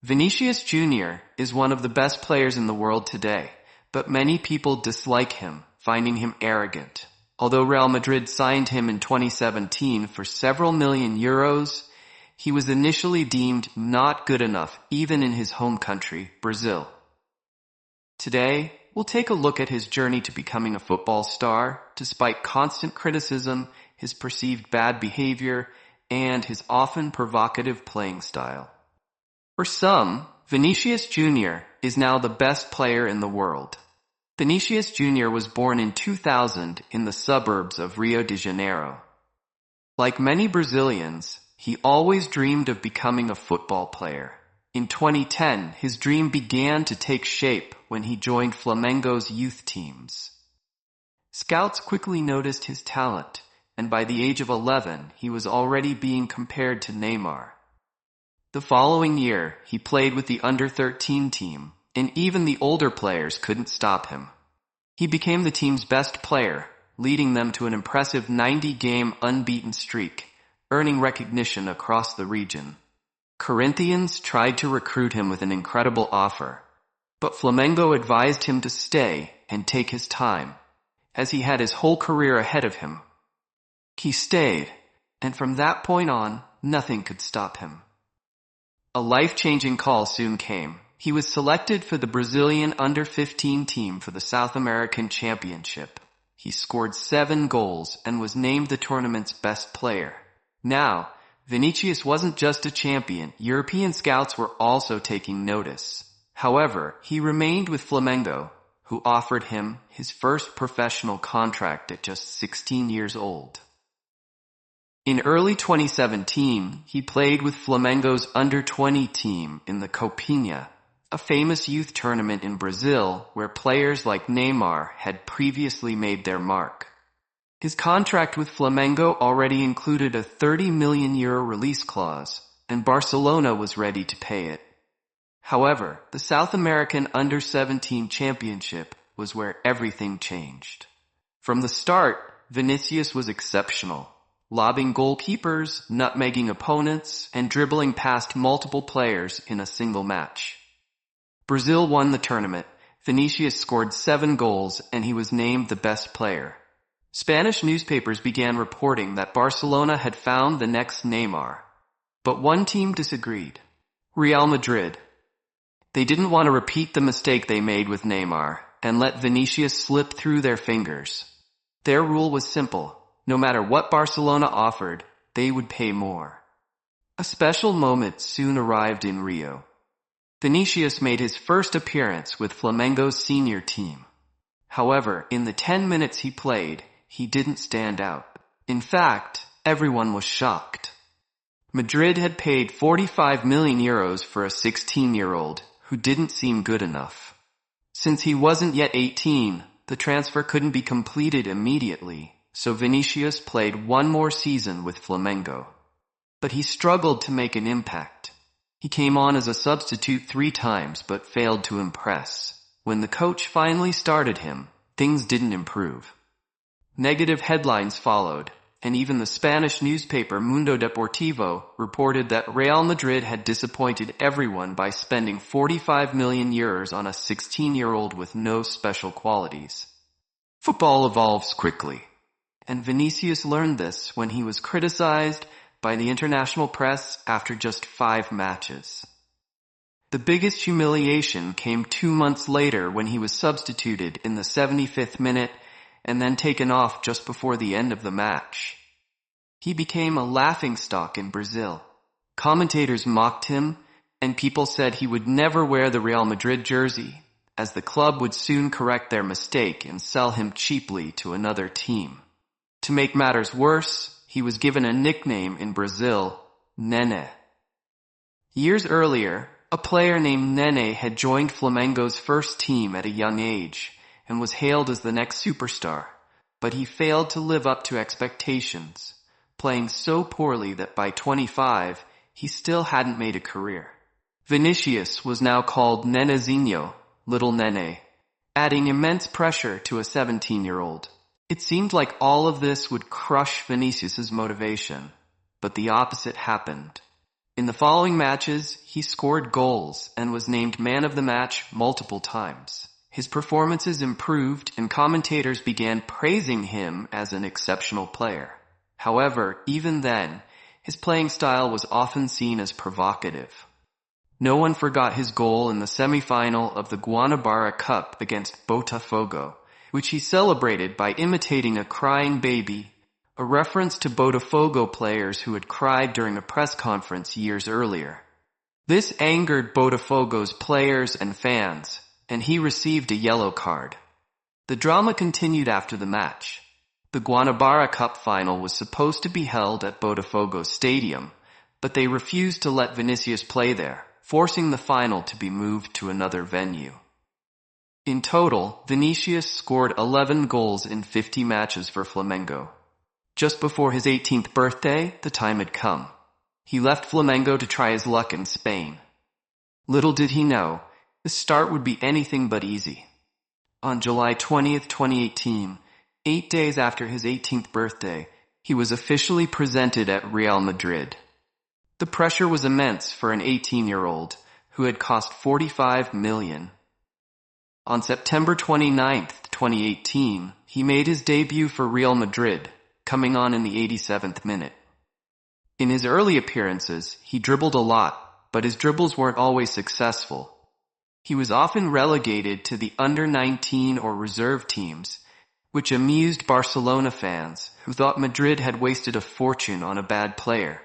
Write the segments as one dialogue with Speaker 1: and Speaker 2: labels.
Speaker 1: Vinicius Junior is one of the best players in the world today, but many people dislike him, finding him arrogant. Although Real Madrid signed him in 2017 for several million euros, he was initially deemed not good enough even in his home country, Brazil. Today, we'll take a look at his journey to becoming a football star, despite constant criticism, his perceived bad behavior, and his often provocative playing style. For some, Vinicius Junior is now the best player in the world. Vinicius Junior was born in 2000 in the suburbs of Rio de Janeiro. Like many Brazilians, he always dreamed of becoming a football player. In 2010, his dream began to take shape when he joined Flamengo's youth teams. Scouts quickly noticed his talent, and by the age of 11, he was already being compared to Neymar. The following year, he played with the under-13 team, and even the older players couldn't stop him. He became the team's best player, leading them to an impressive 90-game unbeaten streak, earning recognition across the region. Corinthians tried to recruit him with an incredible offer, but Flamengo advised him to stay and take his time, as he had his whole career ahead of him. He stayed, and from that point on, nothing could stop him. A life-changing call soon came. He was selected for the Brazilian under-15 team for the South American Championship. He scored 7 goals and was named the tournament's best player. Now, Vinicius wasn't just a champion. European scouts were also taking notice. However, he remained with Flamengo, who offered him his first professional contract at just 16 years old. In early 2017, he played with Flamengo's under-20 team in the Copinha, a famous youth tournament in Brazil where players like Neymar had previously made their mark. His contract with Flamengo already included a €30 million release clause, and Barcelona was ready to pay it. However, the South American Under-17 Championship was where everything changed. From the start, Vinicius was exceptional, lobbing goalkeepers, nutmegging opponents, and dribbling past multiple players in a single match. Brazil won the tournament. Vinicius scored 7 goals and he was named the best player. Spanish newspapers began reporting that Barcelona had found the next Neymar. But one team disagreed: Real Madrid. They didn't want to repeat the mistake they made with Neymar and let Vinicius slip through their fingers. Their rule was simple: no matter what Barcelona offered, they would pay more. A special moment soon arrived in Rio. Vinicius made his first appearance with Flamengo's senior team. However, in the 10 minutes he played, he didn't stand out. In fact, everyone was shocked. Madrid had paid €45 million for a 16-year-old who didn't seem good enough. Since he wasn't yet 18, the transfer couldn't be completed immediately, so Vinicius played one more season with Flamengo. But he struggled to make an impact. He came on as a substitute 3 times but failed to impress. When the coach finally started him, things didn't improve. Negative headlines followed, and even the Spanish newspaper Mundo Deportivo reported that Real Madrid had disappointed everyone by spending €45 million on a 16-year-old with no special qualities. Football evolves quickly, and Vinicius learned this when he was criticized by the international press after just 5 matches. The biggest humiliation came 2 months later when he was substituted in the 75th minute and then taken off just before the end of the match. He became a laughingstock in Brazil. Commentators mocked him, and people said he would never wear the Real Madrid jersey, as the club would soon correct their mistake and sell him cheaply to another team. To make matters worse, he was given a nickname in Brazil, Nene. Years earlier, a player named Nene had joined Flamengo's first team at a young age and was hailed as the next superstar, but he failed to live up to expectations, playing so poorly that by 25, he still hadn't made a career. Vinicius was now called Nenezinho, Little Nene, adding immense pressure to a 17-year-old. It seemed like all of this would crush Vinicius's motivation, but the opposite happened. In the following matches, he scored goals and was named man of the match multiple times. His performances improved and commentators began praising him as an exceptional player. However, even then, his playing style was often seen as provocative. No one forgot his goal in the semi-final of the Guanabara Cup against Botafogo, which he celebrated by imitating a crying baby, a reference to Botafogo players who had cried during a press conference years earlier. This angered Botafogo's players and fans, and he received a yellow card. The drama continued after the match. The Guanabara Cup final was supposed to be held at Botafogo Stadium, but they refused to let Vinicius play there, forcing the final to be moved to another venue. In total, Vinicius scored 11 goals in 50 matches for Flamengo. Just before his 18th birthday, the time had come. He left Flamengo to try his luck in Spain. Little did he know, the start would be anything but easy. On July 20th, 2018, 8 days after his 18th birthday, he was officially presented at Real Madrid. The pressure was immense for an 18-year-old who had cost $45 million. On September 29th, 2018, he made his debut for Real Madrid, coming on in the 87th minute. In his early appearances, he dribbled a lot, but his dribbles weren't always successful. He was often relegated to the under-19 or reserve teams, which amused Barcelona fans who thought Madrid had wasted a fortune on a bad player.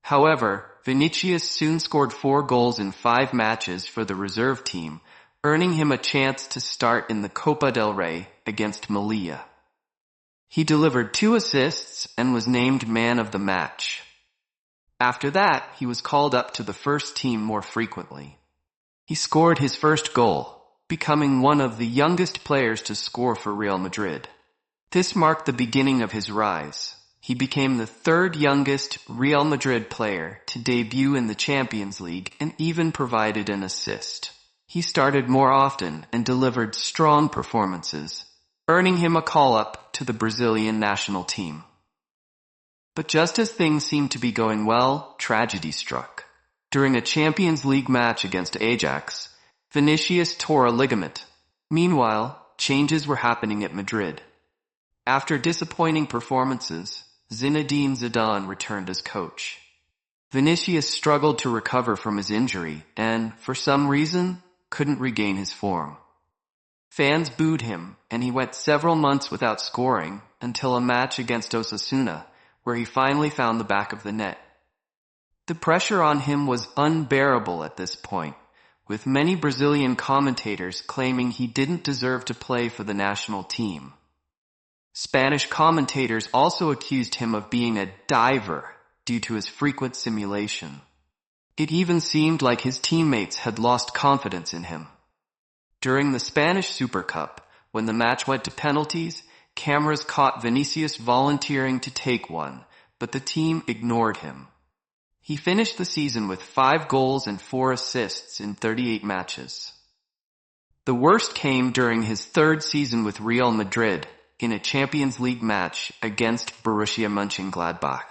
Speaker 1: However, Vinicius soon scored 4 goals in 5 matches for the reserve team, earning him a chance to start in the Copa del Rey against Melilla. He delivered 2 assists and was named man of the match. After that, he was called up to the first team more frequently. He scored his first goal, becoming one of the youngest players to score for Real Madrid. This marked the beginning of his rise. He became the 3rd youngest Real Madrid player to debut in the Champions League and even provided an assist. He started more often and delivered strong performances, earning him a call-up to the Brazilian national team. But just as things seemed to be going well, tragedy struck. During a Champions League match against Ajax, Vinicius tore a ligament. Meanwhile, changes were happening at Madrid. After disappointing performances, Zinedine Zidane returned as coach. Vinicius struggled to recover from his injury and, for some reason, couldn't regain his form. Fans booed him, and he went several months without scoring until a match against Osasuna, where he finally found the back of the net. The pressure on him was unbearable at this point, with many Brazilian commentators claiming he didn't deserve to play for the national team. Spanish commentators also accused him of being a diver due to his frequent simulation. It even seemed like his teammates had lost confidence in him. During the Spanish Super Cup, when the match went to penalties, cameras caught Vinicius volunteering to take one, but the team ignored him. He finished the season with 5 goals and 4 assists in 38 matches. The worst came during his 3rd season with Real Madrid, in a Champions League match against Borussia Mönchengladbach.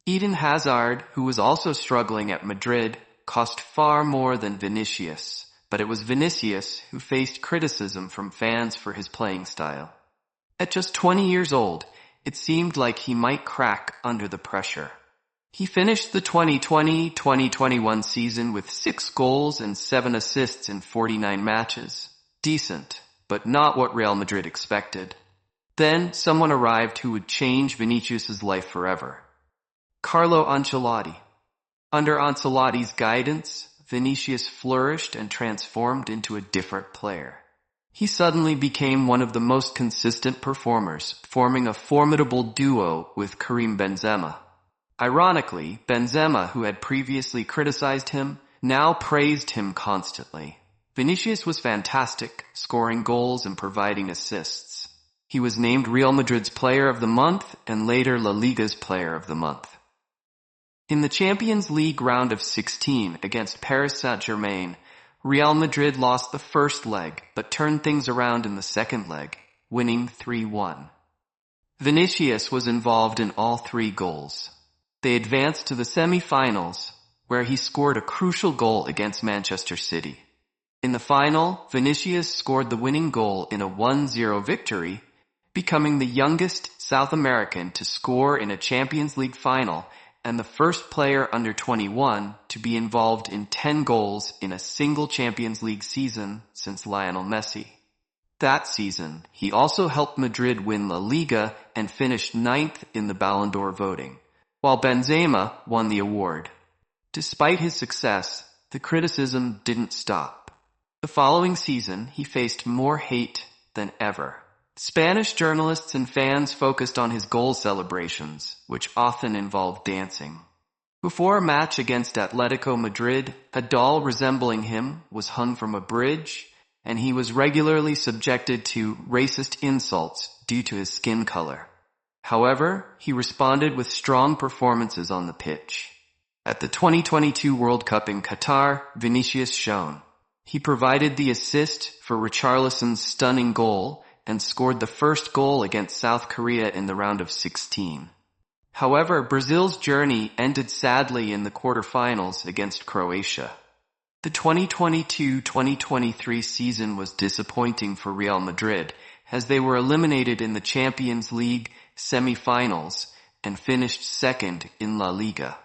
Speaker 1: Eden Hazard, who was also struggling at Madrid, cost far more than Vinicius, but it was Vinicius who faced criticism from fans for his playing style. At just 20 years old, it seemed like he might crack under the pressure. He finished the 2020-2021 season with 6 goals and 7 assists in 49 matches. Decent, but not what Real Madrid expected. Then, someone arrived who would change Vinicius' life forever. Carlo Ancelotti. Under Ancelotti's guidance, Vinicius flourished and transformed into a different player. He suddenly became one of the most consistent performers, forming a formidable duo with Karim Benzema. Ironically, Benzema, who had previously criticized him, now praised him constantly. Vinicius was fantastic, scoring goals and providing assists. He was named Real Madrid's Player of the Month and later La Liga's Player of the Month. In the Champions League round of 16 against Paris Saint-Germain, Real Madrid lost the first leg but turned things around in the second leg, winning 3-1. Vinicius was involved in all 3 goals. They advanced to the semi-finals, where he scored a crucial goal against Manchester City. In the final, Vinicius scored the winning goal in a 1-0 victory, becoming the youngest South American to score in a Champions League final and the first player under 21 to be involved in 10 goals in a single Champions League season since Lionel Messi. That season, he also helped Madrid win La Liga and finished 9th in the Ballon d'Or voting, while Benzema won the award. Despite his success, the criticism didn't stop. The following season, he faced more hate than ever. Spanish journalists and fans focused on his goal celebrations, which often involved dancing. Before a match against Atletico Madrid, a doll resembling him was hung from a bridge, and he was regularly subjected to racist insults due to his skin color. However, he responded with strong performances on the pitch. At the 2022 World Cup in Qatar, Vinicius shone. He provided the assist for Richarlison's stunning goal and scored the first goal against South Korea in the round of 16. However, Brazil's journey ended sadly in the quarterfinals against Croatia. The 2022-2023 season was disappointing for Real Madrid, as they were eliminated in the Champions League semi-finals and finished second in La Liga.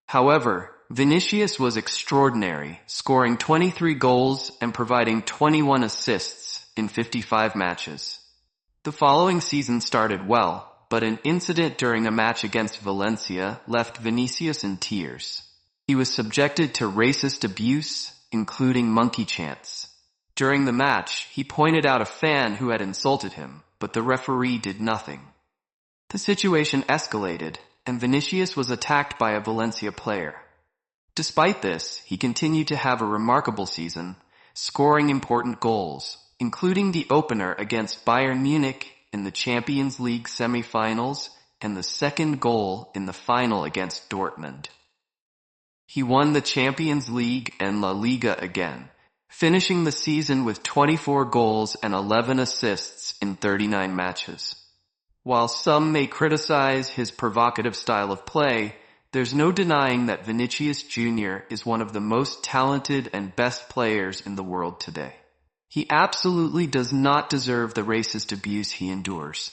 Speaker 1: However, Vinicius was extraordinary, scoring 23 goals and providing 21 assists in 55 matches. The following season started well, but an incident during a match against Valencia left Vinicius in tears. He was subjected to racist abuse, including monkey chants. During the match, he pointed out a fan who had insulted him, but the referee did nothing. The situation escalated, and Vinicius was attacked by a Valencia player. Despite this, he continued to have a remarkable season, scoring important goals, including the opener against Bayern Munich in the Champions League semi-finals and the second goal in the final against Dortmund. He won the Champions League and La Liga again, finishing the season with 24 goals and 11 assists in 39 matches. While some may criticize his provocative style of play, there's no denying that Vinicius Junior is one of the most talented and best players in the world today. He absolutely does not deserve the racist abuse he endures.